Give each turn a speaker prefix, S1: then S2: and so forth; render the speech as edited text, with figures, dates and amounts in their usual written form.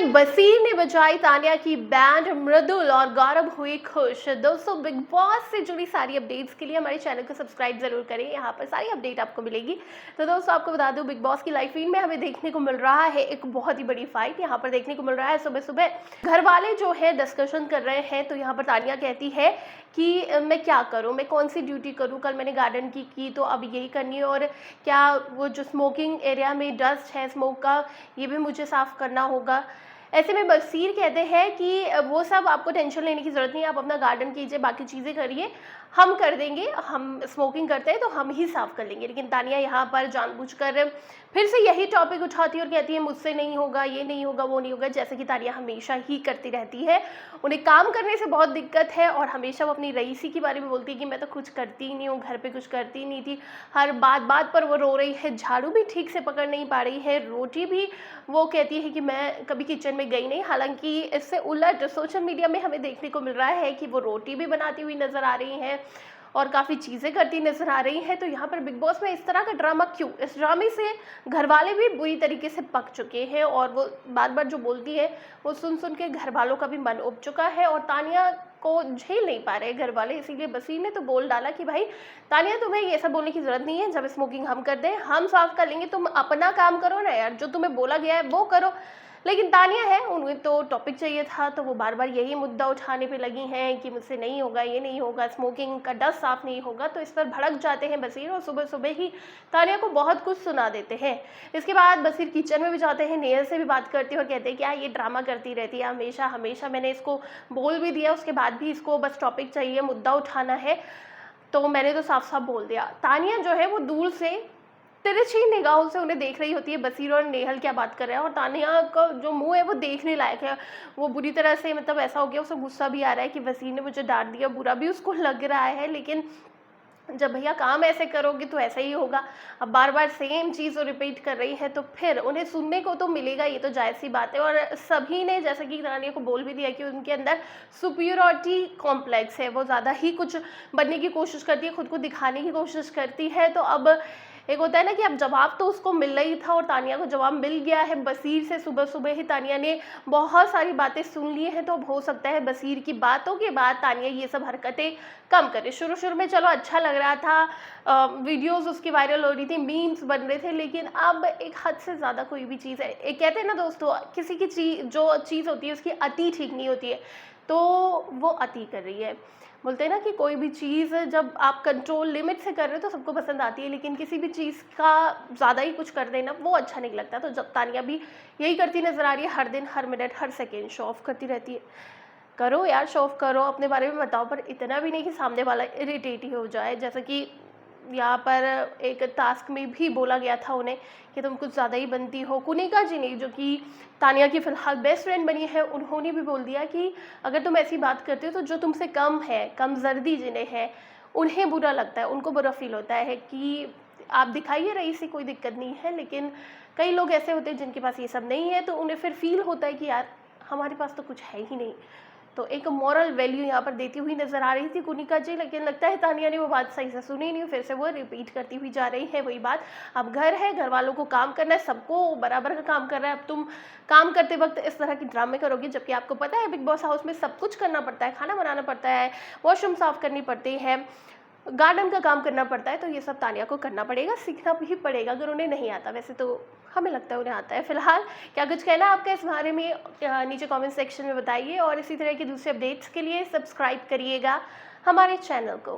S1: बसीर ने बजाई तानिया की बैंड, मृदुल और गौरव हुए खुश। दोस्तों, बिग बॉस से जुड़ी सारी अपडेट्स के लिए हमारे चैनल को सब्सक्राइब जरूर करें, यहाँ पर सारी अपडेट आपको मिलेगी। तो दोस्तों, आपको बता दूं, बिग बॉस की लाइव फीड में हमें देखने को मिल रहा है एक बहुत ही बड़ी फाइट। यहाँ पर देखने को मिल रहा है सुबह सुबह घर वाले जो है डिस्कशन कर रहे हैं। तो यहाँ पर तानिया कहती है कि मैं क्या करूं, मैं कौन सी ड्यूटी करूं, कल मैंने गार्डन की तो अब यही करनी है, और क्या वो जो स्मोकिंग एरिया में डस्ट है स्मोक का, ये भी मुझे साफ़ करना होगा। ऐसे में बसीर कहते हैं कि वो सब आपको टेंशन लेने की ज़रूरत नहीं है, आप अपना गार्डन कीजिए, बाकी चीज़ें करिए, हम कर देंगे, हम स्मोकिंग करते हैं तो हम ही साफ़ कर लेंगे। लेकिन तानिया यहाँ पर जानबूझकर फिर से यही टॉपिक उठाती है और कहती है मुझसे नहीं होगा, ये नहीं होगा, वो नहीं होगा, जैसे कि तानिया हमेशा ही करती रहती है। उन्हें काम करने से बहुत दिक्कत है और हमेशा वो अपनी रईसी के बारे में बोलती है कि मैं तो कुछ करती ही नहीं हूँ, घर पे कुछ करती ही नहीं थी। हर बात बात पर वो रो रही है, झाड़ू भी ठीक से पकड़ नहीं पा रही है, रोटी भी वो कहती है कि मैं कभी किचन में गई नहीं। हालांकि इससे उलट सोशल मीडिया में हमें देखने को मिल रहा है कि वो रोटी भी बनाती हुई नजर आ रही हैं और काफ़ी चीज़ें करती नजर आ रही हैं। तो यहाँ पर बिग बॉस में इस तरह का ड्रामा क्यों? इस ड्रामे से घर वाले भी बुरी तरीके से पक चुके हैं और वो बार बार जो बोलती है वो सुन सुन के घर वालों का भी मन उब चुका है और तानिया को झेल नहीं पा रहे घर वाले। इसीलिए बसीर ने तो बोल डाला कि भाई तानिया, तुम्हें ये सब बोलने की जरूरत नहीं है, जब स्मोकिंग हम कर दें हम साफ कर लेंगे, तुम अपना काम करो ना यार, जो तुम्हें बोला गया है वो करो। लेकिन तानिया है, उन्हें तो टॉपिक चाहिए था, तो वो बार बार यही मुद्दा उठाने पे लगी हैं कि मुझसे नहीं होगा, ये नहीं होगा, स्मोकिंग का डस्ट साफ नहीं होगा। तो इस पर भड़क जाते हैं बसीर और सुबह सुबह ही तानिया को बहुत कुछ सुना देते हैं। इसके बाद बसीर किचन में भी जाते हैं, नेहा से भी बात करते हैं और कहते हैं क्या ये ड्रामा करती रहती है हमेशा हमेशा, मैंने इसको बोल भी दिया, उसके बाद भी इसको बस टॉपिक चाहिए, मुद्दा उठाना है, तो मैंने तो साफ साफ बोल दिया। तानिया जो है वो दूर से तिरछी निगाहों से उन्हें देख रही होती है, बसीर और नेहल क्या बात कर रहे हैं, और तानिया का जो मुंह है वो देखने लायक है। वो बुरी तरह से, मतलब ऐसा हो गया, उसे गुस्सा भी आ रहा है कि बसीर ने मुझे डांट दिया, बुरा भी उसको लग रहा है। लेकिन जब भैया काम ऐसे करोगे तो ऐसा ही होगा। अब बार बार सेम चीज़ रिपीट कर रही है तो फिर उन्हें सुनने को तो मिलेगा, ये तो जायज़ सी बात है। और सभी ने जैसे कि तानिया को बोल भी दिया कि उनके अंदर सुपीरियरिटी कॉम्प्लेक्स है, वो ज़्यादा ही कुछ बनने की कोशिश करती है, खुद को दिखाने की कोशिश करती है। तो अब एक होता है ना कि अब जवाब तो उसको मिल रही था और तानिया को जवाब मिल गया है बसीर से। सुबह सुबह ही तानिया ने बहुत सारी बातें सुन ली हैं, तो अब हो सकता है बसीर की बातों के बाद तानिया ये सब हरकतें कम करे। शुरू शुरू में चलो अच्छा लग रहा था, वीडियोस उसकी वायरल हो रही थी, मीम्स बन रहे थे, लेकिन अब एक हद से ज़्यादा कोई भी चीज़ है, एक कहते हैं ना दोस्तों, किसी की जो चीज़ होती है उसकी अति ठीक नहीं होती है, तो वो अति कर रही है। बोलते हैं ना कि कोई भी चीज़ जब आप कंट्रोल लिमिट से कर रहे हो तो सबको पसंद आती है, लेकिन किसी भी चीज़ का ज़्यादा ही कुछ कर देना वो अच्छा नहीं लगता। तो जब तानिया भी यही करती नज़र आ रही है, हर दिन, हर मिनट, हर सेकेंड शो ऑफ करती रहती है। करो यार, शो ऑफ करो, अपने बारे में बताओ, पर इतना भी नहीं कि सामने वाला इरिटेट ही हो जाए। जैसा कि यहाँ पर एक टास्क में भी बोला गया था उन्हें कि तुम कुछ ज़्यादा ही बनती हो। कुनिका जी ने, जो कि तानिया की फ़िलहाल बेस्ट फ्रेंड बनी है, उन्होंने भी बोल दिया कि अगर तुम ऐसी बात करते हो तो जो तुमसे कम है, कमजर्दी जिन्हें है, उन्हें बुरा लगता है, उनको बुरा फील होता है कि आप दिखाइए रही सी, कोई दिक्कत नहीं है। लेकिन कई लोग ऐसे होते हैं जिनके पास ये सब नहीं है, तो उन्हें फिर फील होता है कि यार हमारे पास तो कुछ है ही नहीं। तो एक मॉरल वैल्यू यहाँ पर देती हुई नजर आ रही थी कुनिका जी, लेकिन लगता है तानिया ने वो बात सही से सुनी नहीं, फिर से वो रिपीट करती हुई जा रही है वही बात। अब घर है, घर वालों को काम करना है, सबको बराबर का काम कर रहा है। अब तुम काम करते वक्त इस तरह की ड्रामे करोगे, जबकि आपको पता है बिग बॉस हाउस में सब कुछ करना पड़ता है, खाना बनाना पड़ता है, वॉशरूम साफ करनी पड़ती है, गार्डन का काम करना पड़ता है, तो ये सब तानिया को करना पड़ेगा, सीखना भी पड़ेगा अगर उन्हें नहीं आता। वैसे तो हमें लगता है उन्हें आता है। फिलहाल क्या कुछ कहना है आपका इस बारे में, नीचे कमेंट सेक्शन में बताइए और इसी तरह की दूसरे अपडेट्स के लिए सब्सक्राइब करिएगा हमारे चैनल को।